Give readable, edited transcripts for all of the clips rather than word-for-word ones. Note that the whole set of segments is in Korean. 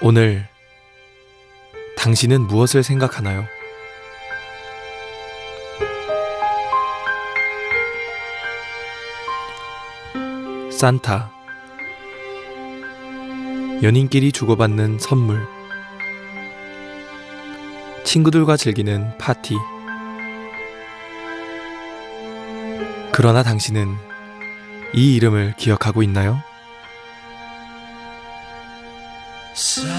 오늘 당신은 무엇을 생각하나요? 산타, 연인끼리 주고받는 선물, 친구들과 즐기는 파티. 그러나 당신은 이 이름을 기억하고 있나요? Silent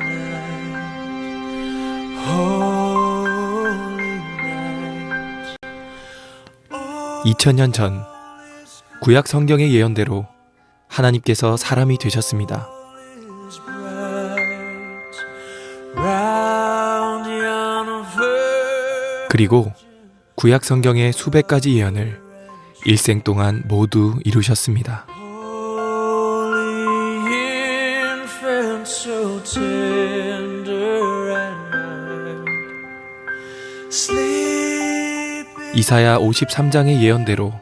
night, holy night. 2000년 전 구약 성경의 예언대로 하나님께서 사람이 되셨습니다. Is bright round yon virgin. 그리고 구약 성경의 수백 가지 예언을 일생 동안 모두 이루셨습니다. Holy infant, so tender and mild. Sleep 이사야 53장의 예언대로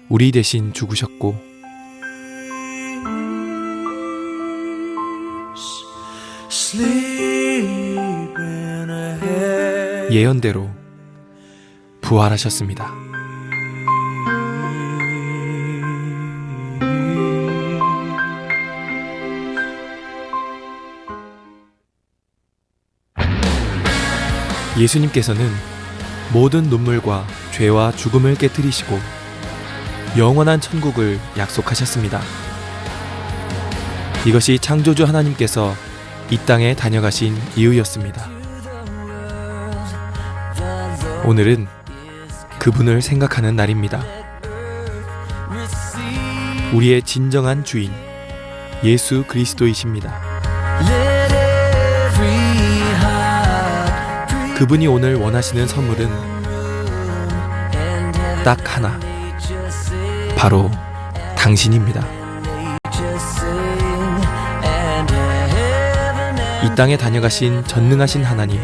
우리 대신 죽으셨고 sleep in a head. 예언대로 부활하셨습니다. 예수님께서는 모든 눈물과 죄와 죽음을 깨뜨리시고 영원한 천국을 약속하셨습니다. 이것이 창조주 하나님께서 이 땅에 다녀가신 이유였습니다. 오늘은 그분을 생각하는 날입니다. 우리의 진정한 주인 예수 그리스도이십니다. Let every heart 그분이 오늘 원하시는 선물은 딱 하나, 바로 당신입니다. 이 땅에 다녀가신 전능하신 하나님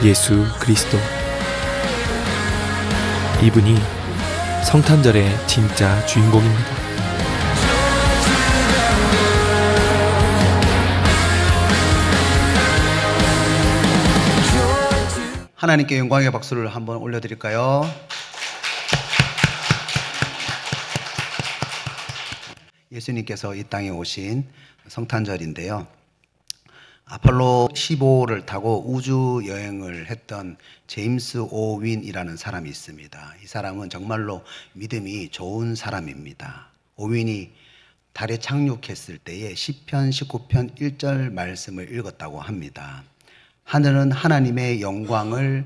예수 그리스도, 이분이 성탄절의 진짜 주인공입니다. 하나님께 영광의 박수를 한번 올려드릴까요? 예수님께서 이 땅에 오신 성탄절인데요. 아폴로 15를 타고 우주 여행을 했던 제임스 오윈이라는 사람이 있습니다. 이 사람은 정말로 믿음이 좋은 사람입니다. 오윈이 달에 착륙했을 때에 시편 19편 1절 말씀을 읽었다고 합니다. 하늘은 하나님의 영광을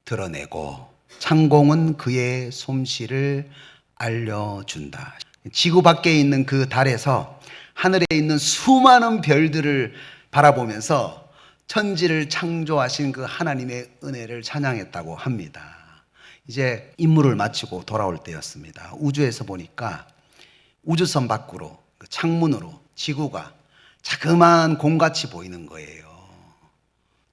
드러내고 창공은 그의 솜씨를 알려준다. 지구 밖에 있는 그 달에서 하늘에 있는 수많은 별들을 바라보면서 천지를 창조하신 그 하나님의 은혜를 찬양했다고 합니다. 이제 임무를 마치고 돌아올 때였습니다. 우주에서 보니까 우주선 밖으로 그 창문으로 지구가 자그마한 공같이 보이는 거예요.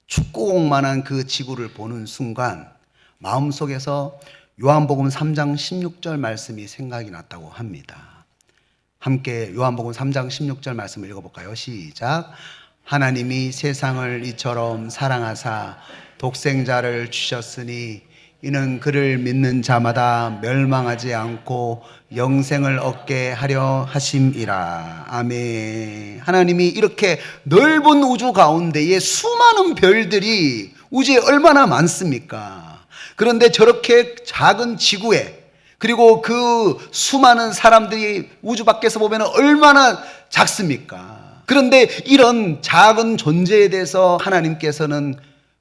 축구공만한 그 지구를 보는 순간 마음속에서 요한복음 3장 16절 말씀이 생각이 났다고 합니다. 함께 요한복음 3장 16절 말씀을 읽어볼까요? 시작. 하나님이 세상을 이처럼 사랑하사 독생자를 주셨으니 이는 그를 믿는 자마다 멸망하지 않고 영생을 얻게 하려 하심이라. 아멘. 하나님이 이렇게 넓은 우주 가운데에 수많은 별들이 우주에 얼마나 많습니까? 그런데 저렇게 작은 지구에 그리고 그 수많은 사람들이 우주 밖에서 보면 얼마나 작습니까? 그런데 이런 작은 존재에 대해서 하나님께서는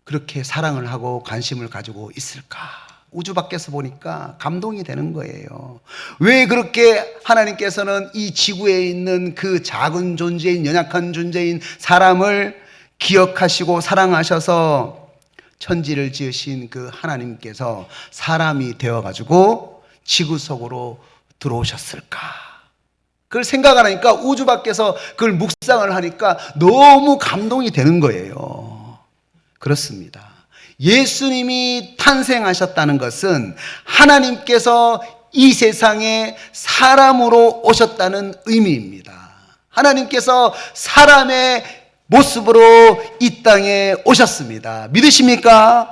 그렇게 사랑을 하고 관심을 가지고 있을까? 우주 밖에서 보니까 감동이 되는 거예요. 왜 그렇게 하나님께서는 이 지구에 있는 그 작은 존재인, 연약한 존재인 사람을 기억하시고 사랑하셔서 천지를 지으신 그 하나님께서 사람이 되어가지고 지구 속으로 들어오셨을까? 그걸 생각하니까 우주 밖에서 그걸 묵상을 하니까 너무 감동이 되는 거예요. 그렇습니다. 예수님이 탄생하셨다는 것은 하나님께서 이 세상에 사람으로 오셨다는 의미입니다. 하나님께서 사람의 모습으로 이 땅에 오셨습니다. 믿으십니까?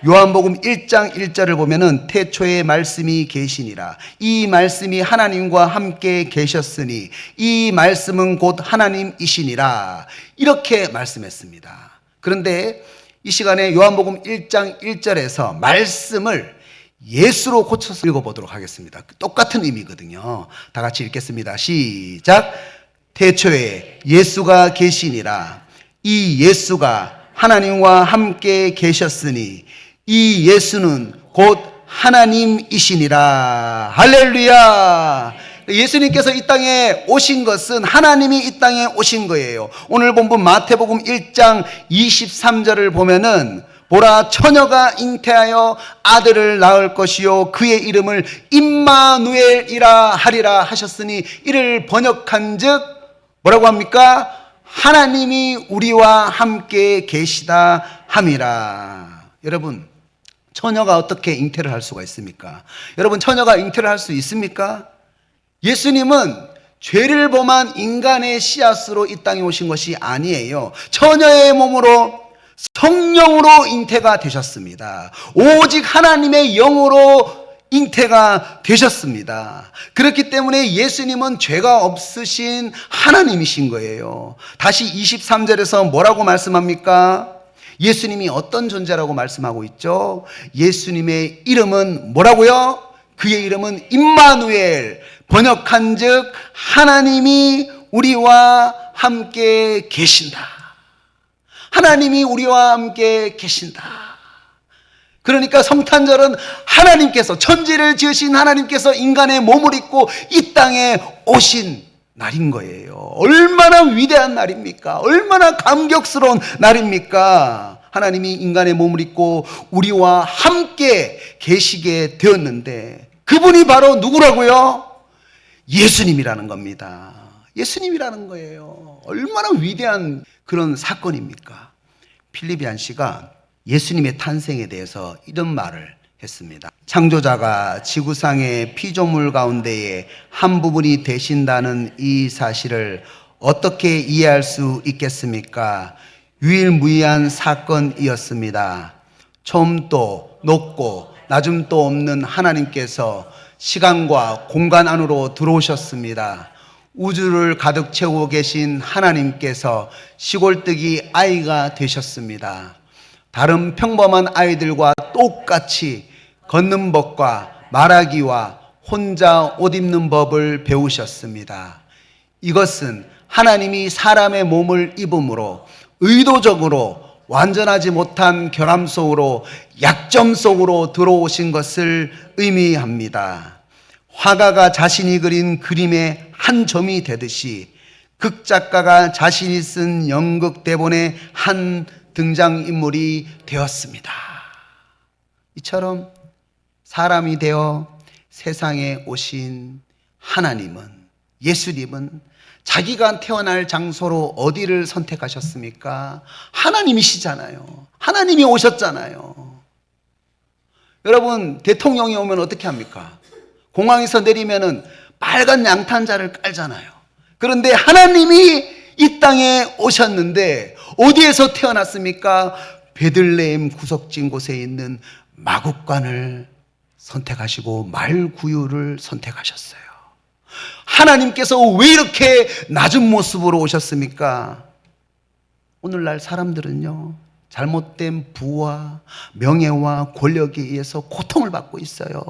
요한복음 1장 1절을 보면은 태초에 말씀이 계시니라. 이 말씀이 하나님과 함께 계셨으니 이 말씀은 곧 하나님이시니라. 이렇게 말씀했습니다. 그런데 이 시간에 요한복음 1장 1절에서 말씀을 예수로 고쳐서 읽어보도록 하겠습니다. 똑같은 의미거든요. 다 같이 읽겠습니다. 시작. 태초에 예수가 계시니라. 이 예수가 하나님과 함께 계셨으니 이 예수는 곧 하나님이시니라. 할렐루야. 예수님께서 이 땅에 오신 것은 하나님이 이 땅에 오신 거예요. 오늘 본문 마태복음 1장 23절을 보면은 보라, 처녀가 잉태하여 아들을 낳을 것이요 그의 이름을 임마누엘이라 하리라 하셨으니 이를 번역한즉 뭐라고 합니까? 하나님이 우리와 함께 계시다 함이라. 여러분, 처녀가 어떻게 잉태를 할 수가 있습니까? 여러분, 처녀가 잉태를 할 수 있습니까? 예수님은 죄를 범한 인간의 씨앗으로 이 땅에 오신 것이 아니에요. 처녀의 몸으로 성령으로 잉태가 되셨습니다. 오직 하나님의 영으로 잉태가 되셨습니다. 그렇기 때문에 예수님은 죄가 없으신 하나님이신 거예요. 다시 23절에서 뭐라고 말씀합니까? 예수님이 어떤 존재라고 말씀하고 있죠? 예수님의 이름은 뭐라고요? 그의 이름은 임마누엘, 번역한즉 하나님이 우리와 함께 계신다. 하나님이 우리와 함께 계신다. 그러니까 성탄절은 하나님께서, 천지를 지으신 하나님께서 인간의 몸을 입고 이 땅에 오신 날인 거예요. 얼마나 위대한 날입니까? 얼마나 감격스러운 날입니까? 하나님이 인간의 몸을 입고 우리와 함께 계시게 되었는데 그분이 바로 누구라고요? 예수님이라는 겁니다. 예수님이라는 거예요. 얼마나 위대한 그런 사건입니까? 필리비안 씨가 예수님의 탄생에 대해서 이런 말을 했습니다. 창조자가 지구상의 피조물 가운데에 한 부분이 되신다는 이 사실을 어떻게 이해할 수 있겠습니까? 유일무이한 사건이었습니다. 처음도 높고 낮음도 없는 하나님께서 시간과 공간 안으로 들어오셨습니다. 우주를 가득 채우고 계신 하나님께서 시골뜨기 아이가 되셨습니다. 다른 평범한 아이들과 똑같이 걷는 법과 말하기와 혼자 옷 입는 법을 배우셨습니다. 이것은 하나님이 사람의 몸을 입음으로 의도적으로 완전하지 못한 결함 속으로, 약점 속으로 들어오신 것을 의미합니다. 화가가 자신이 그린 그림의 한 점이 되듯이 극작가가 자신이 쓴 연극 대본의 한 등장인물이 되었습니다. 이처럼 사람이 되어 세상에 오신 하나님은, 예수님은 자기가 태어날 장소로 어디를 선택하셨습니까? 하나님이시잖아요. 하나님이 오셨잖아요. 여러분, 대통령이 오면 어떻게 합니까? 공항에서 내리면은 빨간 양탄자를 깔잖아요. 그런데 하나님이 이 땅에 오셨는데 어디에서 태어났습니까? 베들레헴 구석진 곳에 있는 마국간을 선택하시고 말구유를 선택하셨어요. 하나님께서 왜 이렇게 낮은 모습으로 오셨습니까? 오늘날 사람들은요, 잘못된 부와 명예와 권력에 의해서 고통을 받고 있어요.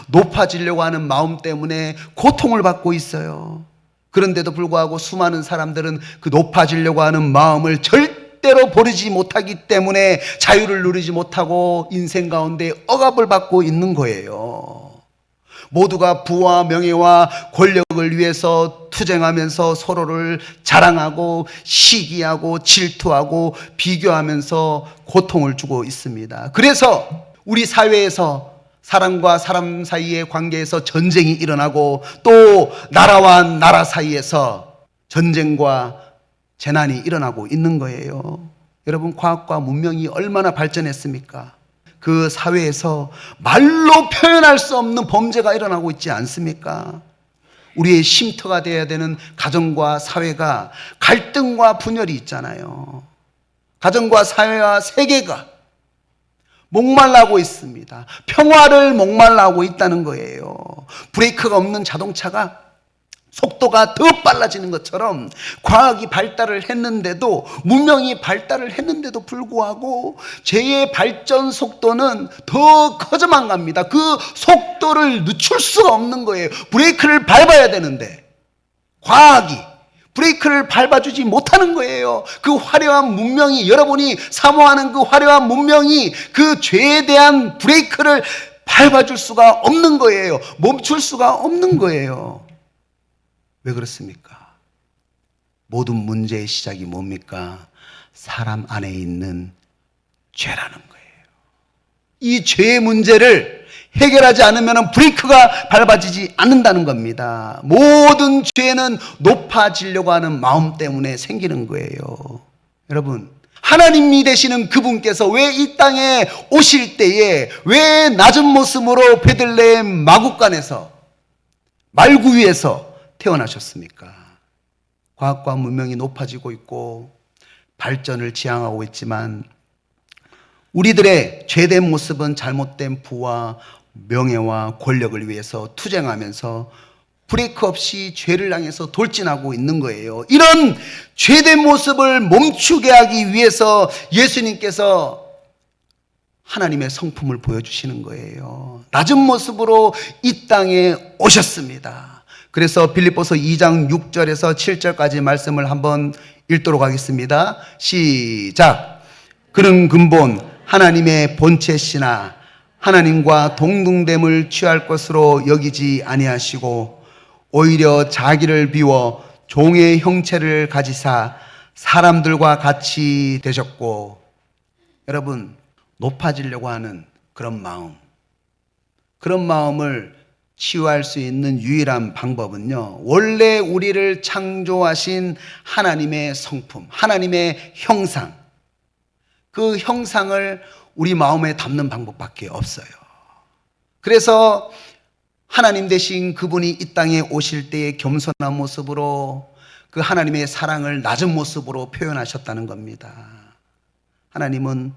높아지려고 하는 마음 때문에 고통을 받고 있어요. 그런데도 불구하고 수많은 사람들은 그 높아지려고 하는 마음을 절대로 버리지 못하기 때문에 자유를 누리지 못하고 인생 가운데 억압을 받고 있는 거예요. 모두가 부와 명예와 권력을 위해서 투쟁하면서 서로를 자랑하고 시기하고 질투하고 비교하면서 고통을 주고 있습니다. 그래서 우리 사회에서 사람과 사람 사이의 관계에서 전쟁이 일어나고 또 나라와 나라 사이에서 전쟁과 재난이 일어나고 있는 거예요. 여러분, 과학과 문명이 얼마나 발전했습니까? 그 사회에서 말로 표현할 수 없는 범죄가 일어나고 있지 않습니까? 우리의 쉼터가 되어야 되는 가정과 사회가 갈등과 분열이 있잖아요. 가정과 사회와 세계가 목말라하고 있습니다. 평화를 목말라하고 있다는 거예요. 브레이크가 없는 자동차가 속도가 더 빨라지는 것처럼 과학이 발달을 했는데도, 문명이 발달을 했는데도 불구하고 죄의 발전 속도는 더 커져만 갑니다. 그 속도를 늦출 수가 없는 거예요. 브레이크를 밟아야 되는데 과학이 브레이크를 밟아주지 못하는 거예요. 그 화려한 문명이, 여러분이 사모하는 그 화려한 문명이 그 죄에 대한 브레이크를 밟아줄 수가 없는 거예요. 멈출 수가 없는 거예요. 왜 그렇습니까? 모든 문제의 시작이 뭡니까? 사람 안에 있는 죄라는 거예요. 이 죄의 문제를 해결하지 않으면 브레이크가 밟아지지 않는다는 겁니다. 모든 죄는 높아지려고 하는 마음 때문에 생기는 거예요. 여러분, 하나님이 되시는 그분께서 왜 이 땅에 오실 때에 왜 낮은 모습으로 베들레헴 마구간에서 말구 위에서 태어나셨습니까? 과학과 문명이 높아지고 있고 발전을 지향하고 있지만 우리들의 죄된 모습은 잘못된 부와 명예와 권력을 위해서 투쟁하면서 브레이크 없이 죄를 향해서 돌진하고 있는 거예요. 이런 죄된 모습을 멈추게 하기 위해서 예수님께서 하나님의 성품을 보여주시는 거예요. 낮은 모습으로 이 땅에 오셨습니다. 그래서 빌립보서 2장 6절에서 7절까지 말씀을 한번 읽도록 하겠습니다. 시작. 그는 근본 하나님의 본체시나 하나님과 동등됨을 취할 것으로 여기지 아니하시고 오히려 자기를 비워 종의 형체를 가지사 사람들과 같이 되셨고, 여러분, 높아지려고 하는 그런 마음을 치유할 수 있는 유일한 방법은요, 원래 우리를 창조하신 하나님의 성품, 하나님의 형상, 그 형상을 우리 마음에 담는 방법밖에 없어요. 그래서 하나님 되신 그분이 이 땅에 오실 때의 겸손한 모습으로 그 하나님의 사랑을 낮은 모습으로 표현하셨다는 겁니다. 하나님은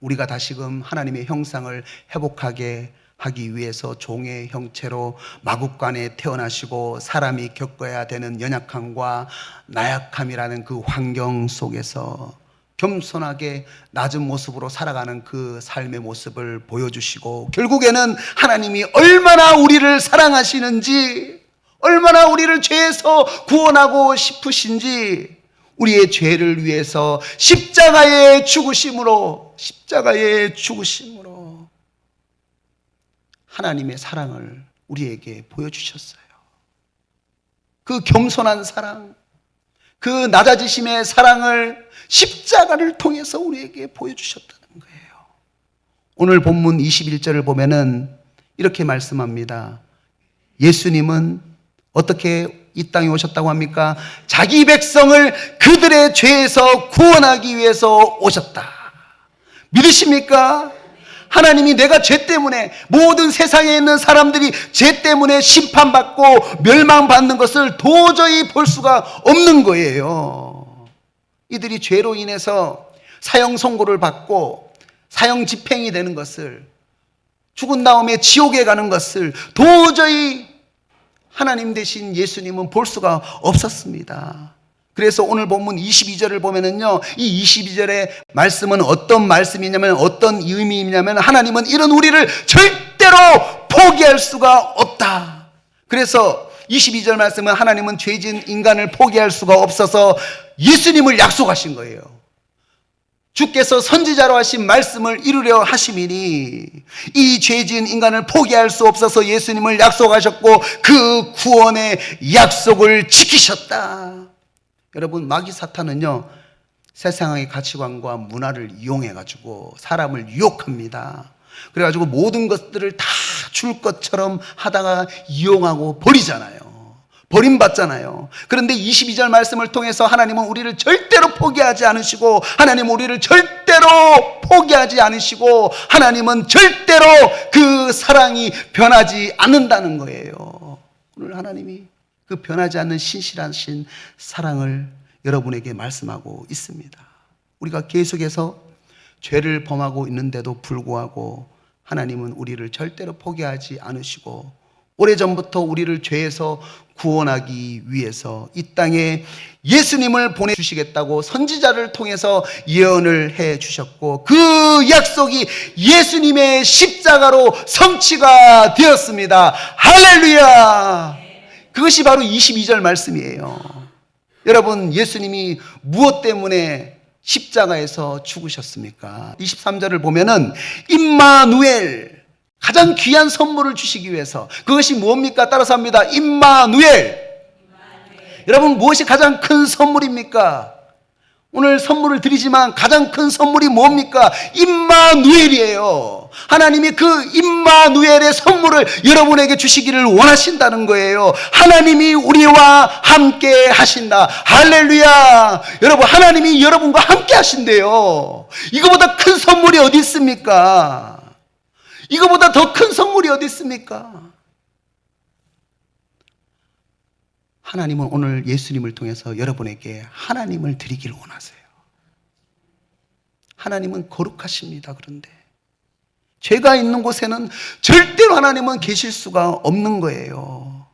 우리가 다시금 하나님의 형상을 회복하게 하기 위해서 종의 형체로 마구간에 태어나시고 사람이 겪어야 되는 연약함과 나약함이라는 그 환경 속에서 겸손하게 낮은 모습으로 살아가는 그 삶의 모습을 보여주시고, 결국에는 하나님이 얼마나 우리를 사랑하시는지, 얼마나 우리를 죄에서 구원하고 싶으신지, 우리의 죄를 위해서 십자가의 죽으심으로 하나님의 사랑을 우리에게 보여주셨어요. 그 겸손한 사랑, 그 낮아지심의 사랑을 십자가를 통해서 우리에게 보여주셨다는 거예요. 오늘 본문 21절을 보면은 이렇게 말씀합니다. 예수님은 어떻게 이 땅에 오셨다고 합니까? 자기 백성을 그들의 죄에서 구원하기 위해서 오셨다. 믿으십니까? 하나님이 내가 죄 때문에, 모든 세상에 있는 사람들이 죄 때문에 심판받고 멸망받는 것을 도저히 볼 수가 없는 거예요. 이들이 죄로 인해서 사형 선고를 받고 사형 집행이 되는 것을, 죽은 다음에 지옥에 가는 것을 도저히 하나님 되신 예수님은 볼 수가 없었습니다. 그래서 오늘 본문 22절을 보면은요, 이 22절의 말씀은 어떤 말씀이냐면, 어떤 의미이냐면, 하나님은 이런 우리를 절대로 포기할 수가 없다. 그래서 22절 말씀은 하나님은 죄진 인간을 포기할 수가 없어서 예수님을 약속하신 거예요. 주께서 선지자로 하신 말씀을 이루려 하심이니 이 죄진 인간을 포기할 수 없어서 예수님을 약속하셨고 그 구원의 약속을 지키셨다. 여러분, 마귀 사탄은요, 세상의 가치관과 문화를 이용해가지고 사람을 유혹합니다. 그래가지고 모든 것들을 다 줄 것처럼 하다가 이용하고 버리잖아요. 버림받잖아요. 그런데 22절 말씀을 통해서 하나님은 우리를 절대로 포기하지 않으시고, 하나님은 우리를 절대로 포기하지 않으시고, 하나님은 절대로 그 사랑이 변하지 않는다는 거예요. 오늘 하나님이 그 변하지 않는 신실하신 사랑을 여러분에게 말씀하고 있습니다. 우리가 계속해서 죄를 범하고 있는데도 불구하고 하나님은 우리를 절대로 포기하지 않으시고 오래전부터 우리를 죄에서 구원하기 위해서 이 땅에 예수님을 보내주시겠다고 선지자를 통해서 예언을 해 주셨고 그 약속이 예수님의 십자가로 성취가 되었습니다. 할렐루야! 그것이 바로 22절 말씀이에요. 여러분, 예수님이 무엇 때문에 십자가에서 죽으셨습니까? 23절을 보면은 임마누엘, 가장 귀한 선물을 주시기 위해서. 그것이 뭡니까? 따라서 합니다. 임마누엘. 여러분, 무엇이 가장 큰 선물입니까? 오늘 선물을 드리지만 가장 큰 선물이 뭡니까? 임마누엘이에요. 하나님이 그 임마누엘의 선물을 여러분에게 주시기를 원하신다는 거예요. 하나님이 우리와 함께 하신다. 할렐루야. 여러분, 하나님이 여러분과 함께 하신대요. 이거보다 큰 선물이 어디 있습니까? 이거보다 더 큰 선물이 어디 있습니까? 하나님은 오늘 예수님을 통해서 여러분에게 하나님을 드리기를 원하세요. 하나님은 거룩하십니다. 그런데 죄가 있는 곳에는 절대로 하나님은 계실 수가 없는 거예요.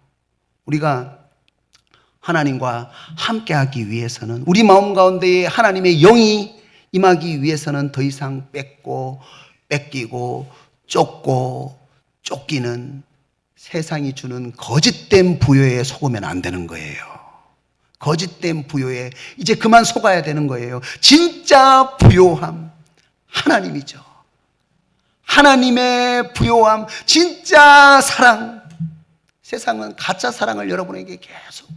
우리가 하나님과 함께하기 위해서는, 우리 마음 가운데에 하나님의 영이 임하기 위해서는 더 이상 뺏기고 쫓고 쫓기는 세상이 주는 거짓된 부요에 속으면 안 되는 거예요. 거짓된 부요에 이제 그만 속아야 되는 거예요. 진짜 부요함 하나님이죠. 하나님의 부요함, 진짜 사랑. 세상은 가짜 사랑을 여러분에게 계속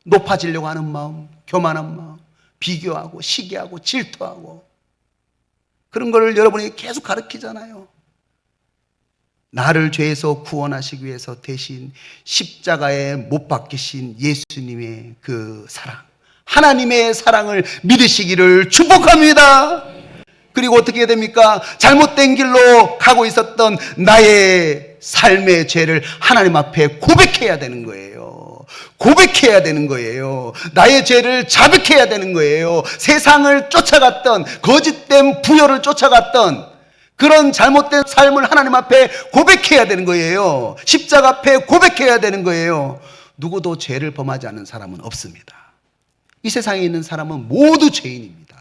높아지려고 하는 마음, 교만한 마음, 비교하고 시기하고 질투하고 그런 거를 여러분에게 계속 가르치잖아요. 나를 죄에서 구원하시기 위해서 대신 십자가에 못 박히신 예수님의 그 사랑, 하나님의 사랑을 믿으시기를 축복합니다. 그리고 어떻게 해야 됩니까? 잘못된 길로 가고 있었던 나의 삶의 죄를 하나님 앞에 고백해야 되는 거예요. 고백해야 되는 거예요. 나의 죄를 자백해야 되는 거예요. 세상을 쫓아갔던, 거짓된 부요를 쫓아갔던 그런 잘못된 삶을 하나님 앞에 고백해야 되는 거예요. 십자가 앞에 고백해야 되는 거예요. 누구도 죄를 범하지 않는 사람은 없습니다. 이 세상에 있는 사람은 모두 죄인입니다.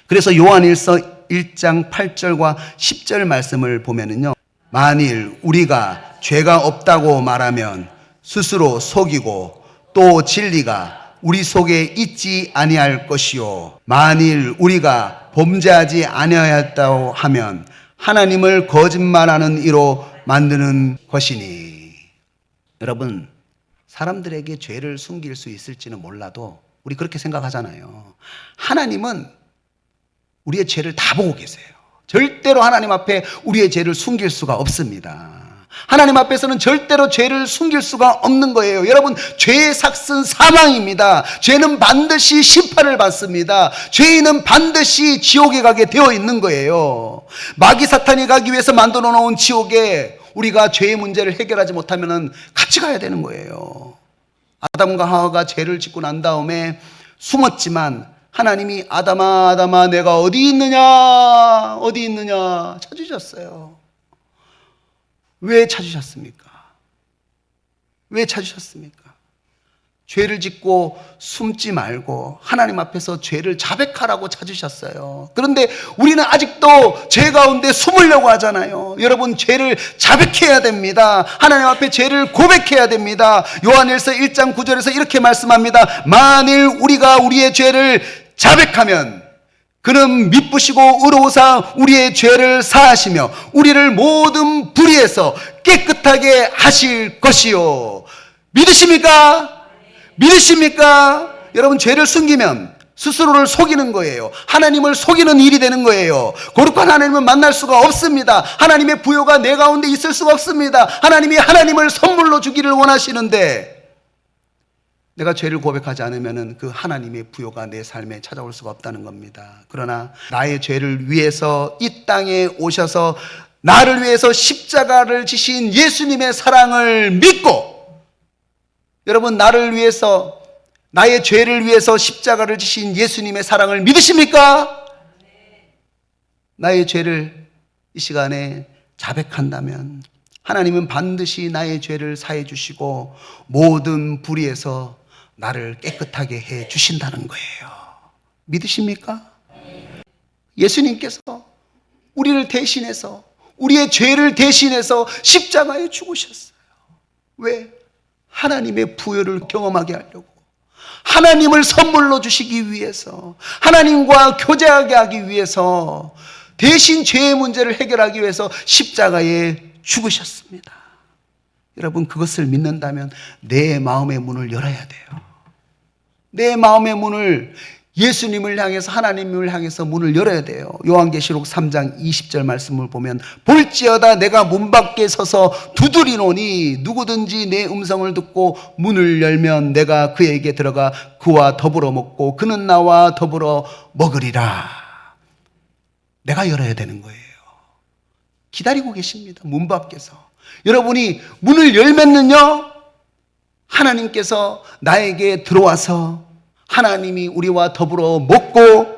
그래서 요한일서 1장 8절과 10절 말씀을 보면은요, 만일 우리가 죄가 없다고 말하면 스스로 속이고 또 진리가 우리 속에 있지 아니할 것이요, 만일 우리가 범죄하지 아니하였다고 하면 하나님을 거짓말하는 이로 만드는 것이니. 여러분, 사람들에게 죄를 숨길 수 있을지는 몰라도 우리 그렇게 생각하잖아요. 하나님은 우리의 죄를 다 보고 계세요. 절대로 하나님 앞에 우리의 죄를 숨길 수가 없습니다. 하나님 앞에서는 절대로 죄를 숨길 수가 없는 거예요. 여러분, 죄의 삭은 사망입니다. 죄는 반드시 심판을 받습니다. 죄인은 반드시 지옥에 가게 되어 있는 거예요. 마귀 사탄이 가기 위해서 만들어 놓은 지옥에 우리가 죄의 문제를 해결하지 못하면 같이 가야 되는 거예요. 아담과 하와가 죄를 짓고 난 다음에 숨었지만 하나님이 아담아 내가 어디 있느냐 찾으셨어요. 왜 찾으셨습니까? 왜 찾으셨습니까? 죄를 짓고 숨지 말고 하나님 앞에서 죄를 자백하라고 찾으셨어요. 그런데 우리는 아직도 죄 가운데 숨으려고 하잖아요. 여러분, 죄를 자백해야 됩니다. 하나님 앞에 죄를 고백해야 됩니다. 요한일서 1장 9절에서 이렇게 말씀합니다. 만일 우리가 우리의 죄를 자백하면 그는 미쁘시고 의로우사 우리의 죄를 사하시며 우리를 모든 불의에서 깨끗하게 하실 것이요. 믿으십니까? 믿으십니까? 여러분, 죄를 숨기면 스스로를 속이는 거예요. 하나님을 속이는 일이 되는 거예요. 거룩한 하나님을 만날 수가 없습니다. 하나님의 부요가 내 가운데 있을 수가 없습니다. 하나님이 하나님을 선물로 주기를 원하시는데 내가 죄를 고백하지 않으면 그 하나님의 부요가 내 삶에 찾아올 수가 없다는 겁니다. 그러나 나의 죄를 위해서 이 땅에 오셔서 나를 위해서 십자가를 지신 예수님의 사랑을 믿고 여러분, 나를 위해서, 나의 죄를 위해서 십자가를 지신 예수님의 사랑을 믿으십니까? 나의 죄를 이 시간에 자백한다면 하나님은 반드시 나의 죄를 사해 주시고 모든 불의에서 나를 깨끗하게 해 주신다는 거예요. 믿으십니까? 예수님께서 우리를 대신해서, 우리의 죄를 대신해서 십자가에 죽으셨어요. 왜? 하나님의 부여를 경험하게 하려고, 하나님을 선물로 주시기 위해서, 하나님과 교제하게 하기 위해서, 대신 죄의 문제를 해결하기 위해서 십자가에 죽으셨습니다. 여러분, 그것을 믿는다면 내 마음의 문을 열어야 돼요. 내 마음의 문을, 예수님을 향해서, 하나님을 향해서 문을 열어야 돼요. 요한계시록 3장 20절 말씀을 보면 볼지어다 내가 문 밖에 서서 두드리노니 누구든지 내 음성을 듣고 문을 열면 내가 그에게 들어가 그와 더불어 먹고 그는 나와 더불어 먹으리라. 내가 열어야 되는 거예요. 기다리고 계십니다. 문 밖에서. 여러분이 문을 열면은요, 하나님께서 나에게 들어와서 하나님이 우리와 더불어 먹고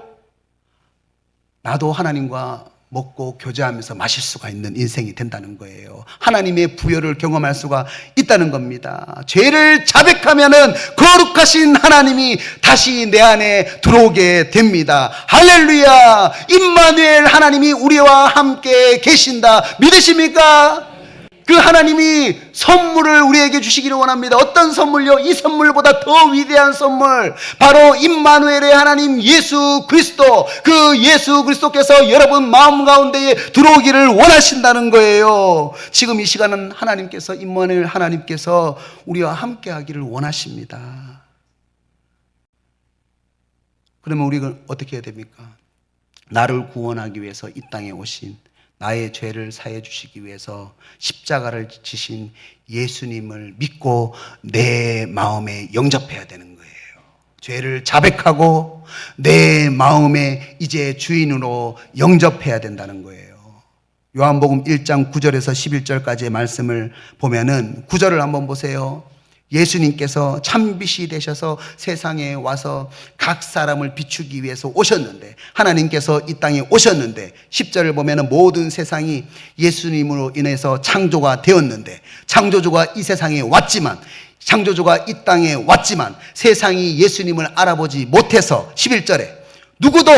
나도 하나님과 먹고 교제하면서 마실 수가 있는 인생이 된다는 거예요. 하나님의 부여를 경험할 수가 있다는 겁니다. 죄를 자백하면은 거룩하신 하나님이 다시 내 안에 들어오게 됩니다. 할렐루야! 임마누엘, 하나님이 우리와 함께 계신다. 믿으십니까? 그 하나님이 선물을 우리에게 주시기를 원합니다. 어떤 선물요? 이 선물보다 더 위대한 선물, 바로 임마누엘의 하나님 예수 그리스도, 그 예수 그리스도께서 여러분 마음 가운데에 들어오기를 원하신다는 거예요. 지금 이 시간은 하나님께서, 임마누엘 하나님께서 우리와 함께 하기를 원하십니다. 그러면 우리가 어떻게 해야 됩니까? 나를 구원하기 위해서 이 땅에 오신, 나의 죄를 사해 주시기 위해서 십자가를 지신 예수님을 믿고 내 마음에 영접해야 되는 거예요. 죄를 자백하고 내 마음에 이제 주인으로 영접해야 된다는 거예요. 요한복음 1장 9절에서 11절까지의 말씀을 보면은 9절을 한번 보세요. 예수님께서 참빛이 되셔서 세상에 와서 각 사람을 비추기 위해서 오셨는데, 하나님께서 이 땅에 오셨는데, 10절을 보면 모든 세상이 예수님으로 인해서 창조가 되었는데, 창조주가 이 세상에 왔지만, 창조주가 이 땅에 왔지만 세상이 예수님을 알아보지 못해서 11절에 누구도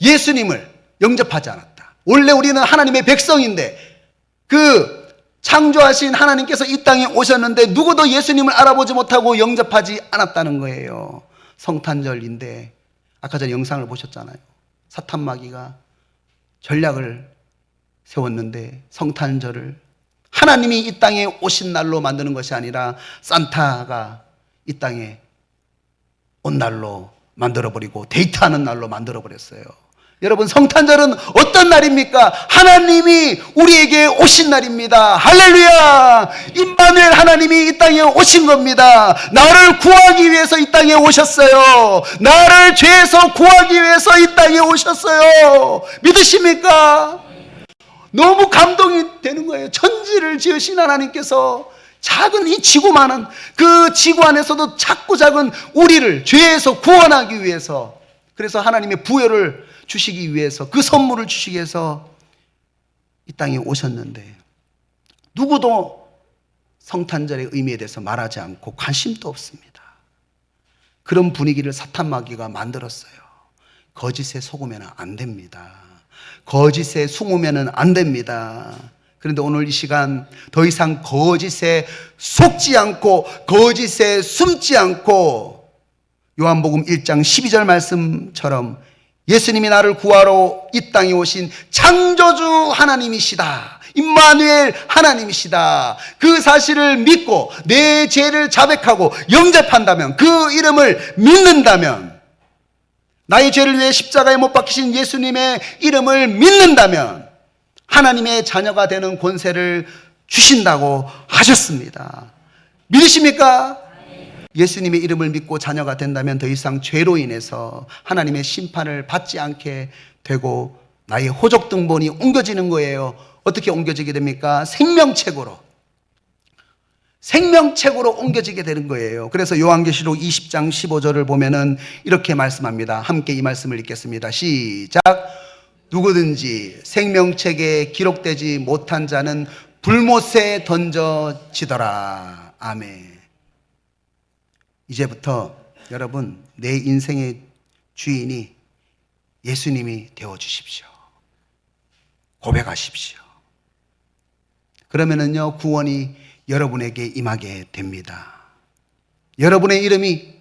예수님을 영접하지 않았다. 원래 우리는 하나님의 백성인데 그 창조하신 하나님께서 이 땅에 오셨는데 누구도 예수님을 알아보지 못하고 영접하지 않았다는 거예요. 성탄절인데 아까 전에 영상을 보셨잖아요. 사탄마귀가 전략을 세웠는데 성탄절을 하나님이 이 땅에 오신 날로 만드는 것이 아니라 산타가 이 땅에 온 날로 만들어버리고 데이트하는 날로 만들어버렸어요. 여러분, 성탄절은 어떤 날입니까? 하나님이 우리에게 오신 날입니다. 할렐루야! 임마누엘 하나님이 이 땅에 오신 겁니다. 나를 구하기 위해서 이 땅에 오셨어요. 나를 죄에서 구하기 위해서 이 땅에 오셨어요. 믿으십니까? 너무 감동이 되는 거예요. 천지를 지으신 하나님께서 작은 이 지구만한 그 지구 안에서도 작고 작은 우리를 죄에서 구원하기 위해서, 그래서 하나님의 부여를 주시기 위해서, 그 선물을 주시기 위해서 이 땅에 오셨는데 누구도 성탄절의 의미에 대해서 말하지 않고 관심도 없습니다. 그런 분위기를 사탄마귀가 만들었어요. 거짓에 속으면 안 됩니다. 거짓에 숨으면 안 됩니다. 그런데 오늘 이 시간 더 이상 거짓에 속지 않고 거짓에 숨지 않고 요한복음 1장 12절 말씀처럼 예수님이 나를 구하러 이 땅에 오신 창조주 하나님이시다, 임마누엘 하나님이시다, 그 사실을 믿고 내 죄를 자백하고 영접한다면, 그 이름을 믿는다면, 나의 죄를 위해 십자가에 못 박히신 예수님의 이름을 믿는다면 하나님의 자녀가 되는 권세를 주신다고 하셨습니다. 믿으십니까? 예수님의 이름을 믿고 자녀가 된다면 더 이상 죄로 인해서 하나님의 심판을 받지 않게 되고 나의 호적 등본이 옮겨지는 거예요. 어떻게 옮겨지게 됩니까? 생명책으로. 생명책으로 옮겨지게 되는 거예요. 그래서 요한계시록 20장 15절을 보면은 이렇게 말씀합니다. 함께 이 말씀을 읽겠습니다. 시작. 누구든지 생명책에 기록되지 못한 자는 불못에 던져지더라. 아멘. 이제부터 여러분, 내 인생의 주인이 예수님이 되어주십시오. 고백하십시오. 그러면은요, 구원이 여러분에게 임하게 됩니다. 여러분의 이름이,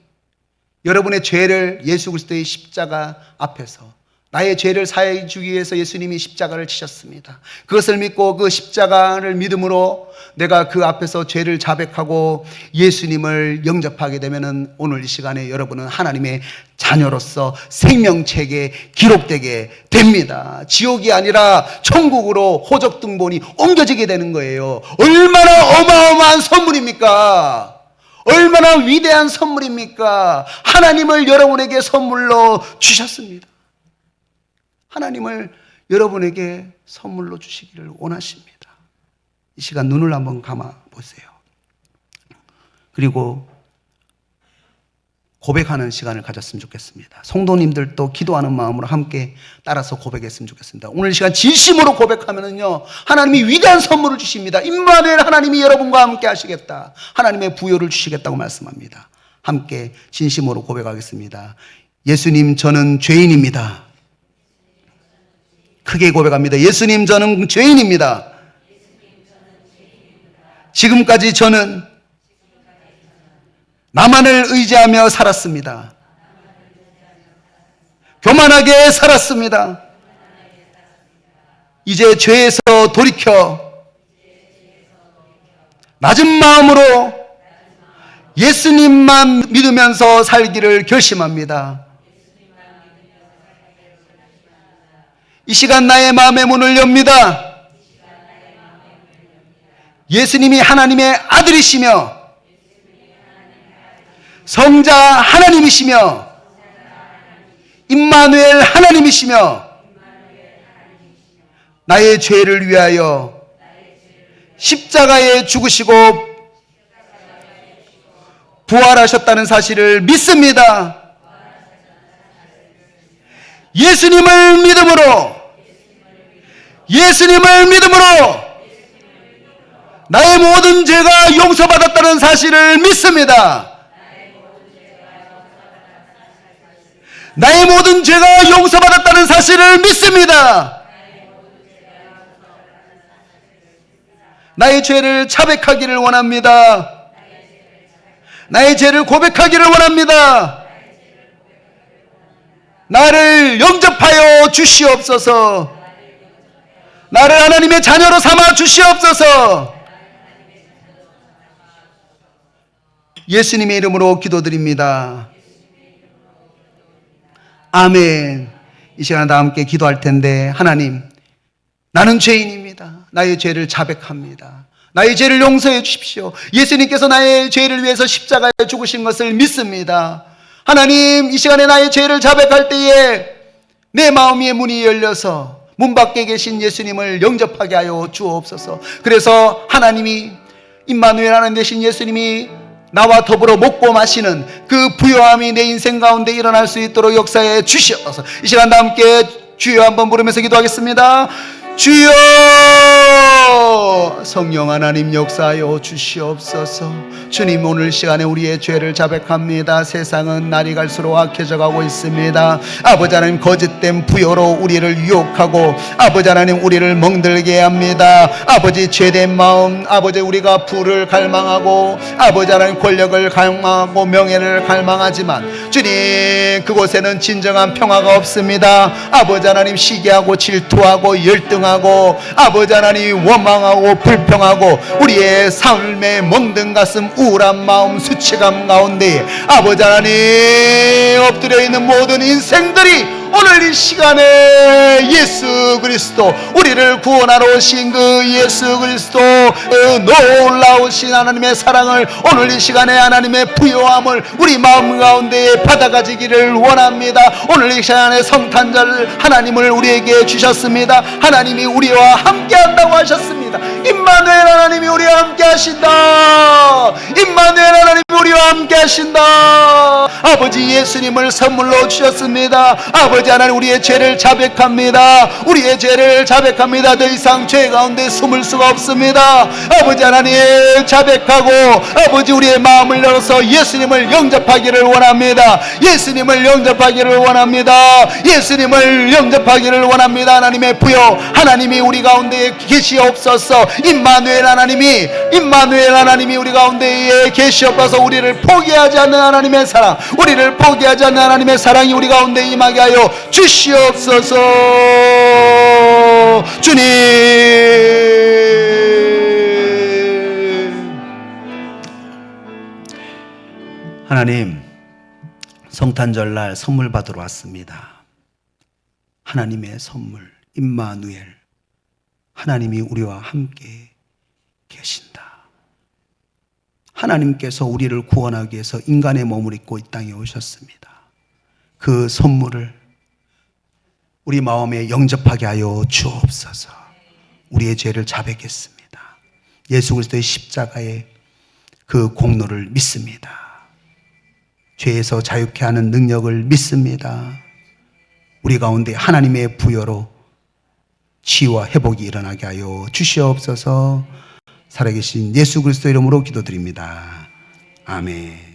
여러분의 죄를 예수 그리스도의 십자가 앞에서 나의 죄를 사해 주기 위해서 예수님이 십자가를 지셨습니다. 그것을 믿고 그 십자가를 믿음으로 내가 그 앞에서 죄를 자백하고 예수님을 영접하게 되면은 오늘 이 시간에 여러분은 하나님의 자녀로서 생명책에 기록되게 됩니다. 지옥이 아니라 천국으로 호적등본이 옮겨지게 되는 거예요. 얼마나 어마어마한 선물입니까? 얼마나 위대한 선물입니까? 하나님을 여러분에게 선물로 주셨습니다. 하나님을 여러분에게 선물로 주시기를 원하십니다. 이 시간 눈을 한번 감아 보세요. 그리고 고백하는 시간을 가졌으면 좋겠습니다. 성도님들도 기도하는 마음으로 함께 따라서 고백했으면 좋겠습니다. 오늘 이 시간 진심으로 고백하면은요, 하나님이 위대한 선물을 주십니다. 임마누엘 하나님이 여러분과 함께 하시겠다. 하나님의 부요를 주시겠다고 말씀합니다. 함께 진심으로 고백하겠습니다. 예수님, 저는 죄인입니다. 크게 고백합니다. 예수님, 저는 죄인입니다. 지금까지 저는 나만을 의지하며 살았습니다. 교만하게 살았습니다. 이제 죄에서 돌이켜 낮은 마음으로 예수님만 믿으면서 살기를 결심합니다. 이 시간 나의 마음의 문을 엽니다. 예수님이 하나님의 아들이시며 성자 하나님이시며 임마누엘 하나님이시며 나의 죄를 위하여 십자가에 죽으시고 부활하셨다는 사실을 믿습니다. 예수님을 믿음으로 나의 모든 죄가 용서받았다는 사실을 믿습니다. 나의 모든 죄가 용서받았다는 사실을 믿습니다. 나의 죄를 자백하기를 원합니다. 나의 죄를 고백하기를 원합니다. 나를 영접하여 주시옵소서. 나를 하나님의 자녀로 삼아 주시옵소서. 예수님의 이름으로 기도드립니다. 아멘. 이 시간에 다 함께 기도할 텐데, 하나님, 나는 죄인입니다. 나의 죄를 자백합니다. 나의 죄를 용서해 주십시오. 예수님께서 나의 죄를 위해서 십자가에 죽으신 것을 믿습니다. 하나님, 이 시간에 나의 죄를 자백할 때에 내 마음의 문이 열려서 문 밖에 계신 예수님을 영접하게 하여 주옵소서. 그래서 하나님이, 임마누엘 하나님 되신 예수님이 나와 더불어 먹고 마시는 그 부요함이 내 인생 가운데 일어날 수 있도록 역사해 주시옵소서. 이 시간 다 함께 주여 한번 부르면서 기도하겠습니다. 주여, 성령 하나님 역사하여 주시옵소서. 주님, 오늘 시간에 우리의 죄를 자백합니다. 세상은 날이 갈수록 악해져 가고 있습니다. 아버지 하나님, 거짓된 부요로 우리를 유혹하고 아버지 하나님 우리를 멍들게 합니다. 아버지, 죄된 마음, 아버지 우리가 부를 갈망하고 아버지 하나님 권력을 갈망하고 명예를 갈망하지만 주님, 그곳에는 진정한 평화가 없습니다. 아버지 하나님, 시기하고 질투하고 열등하고 아버지 하나님 원망하고 불평하고 우리의 삶의 멍든 가슴, 우울한 마음, 수치감 가운데 아버지 하나님 엎드려 있는 모든 인생들이 오늘 이 시간에 예수 그리스도, 우리를 구원하러 오신 그 예수 그리스도, 놀라우신 하나님의 사랑을, 오늘 이 시간에 하나님의 부요함을 우리 마음 가운데 받아가지기를 원합니다. 오늘 이 시간에 성탄절 하나님을 우리에게 주셨습니다. 하나님이 우리와 함께 한다고 하셨습니다. 임마누엘 하나님이 우리와 함께 하신다. 우리와 함께 하신다. 아버지 예수님을 선물로 주셨습니다. 아버지 하나님 우리의 죄를 자백합니다. 우리의 죄를 자백합니다. 더 이상 죄 가운데 숨을 수가 없습니다. 아버지 하나님 자백하고 아버지 우리의 마음을 열어서 예수님을 영접하기를 원합니다. 예수님을 영접하기를 원합니다. 예수님을 영접하기를 원합니다. 하나님의 부여 하나님이 우리 가운데 계시옵소서. 임마누엘 하나님이 우리 가운데에 계시옵소서. 우리를 포기하지 않는 하나님의 사랑, 우리를 포기하지 않는 하나님의 사랑이 우리 가운데 임하게 하여 주시옵소서. 주님, 하나님, 성탄절날 선물 받으러 왔습니다. 하나님의 선물 임마누엘, 하나님이 우리와 함께 계신다. 하나님께서 우리를 구원하기 위해서 인간의 몸을 입고 이 땅에 오셨습니다. 그 선물을 우리 마음에 영접하게 하여 주옵소서. 우리의 죄를 자백했습니다. 예수 그리스도의 십자가의 그 공로를 믿습니다. 죄에서 자유케 하는 능력을 믿습니다. 우리 가운데 하나님의 부여로 치유와 회복이 일어나게 하여 주시옵소서. 살아계신 예수 그리스도 이름으로 기도드립니다. 아멘.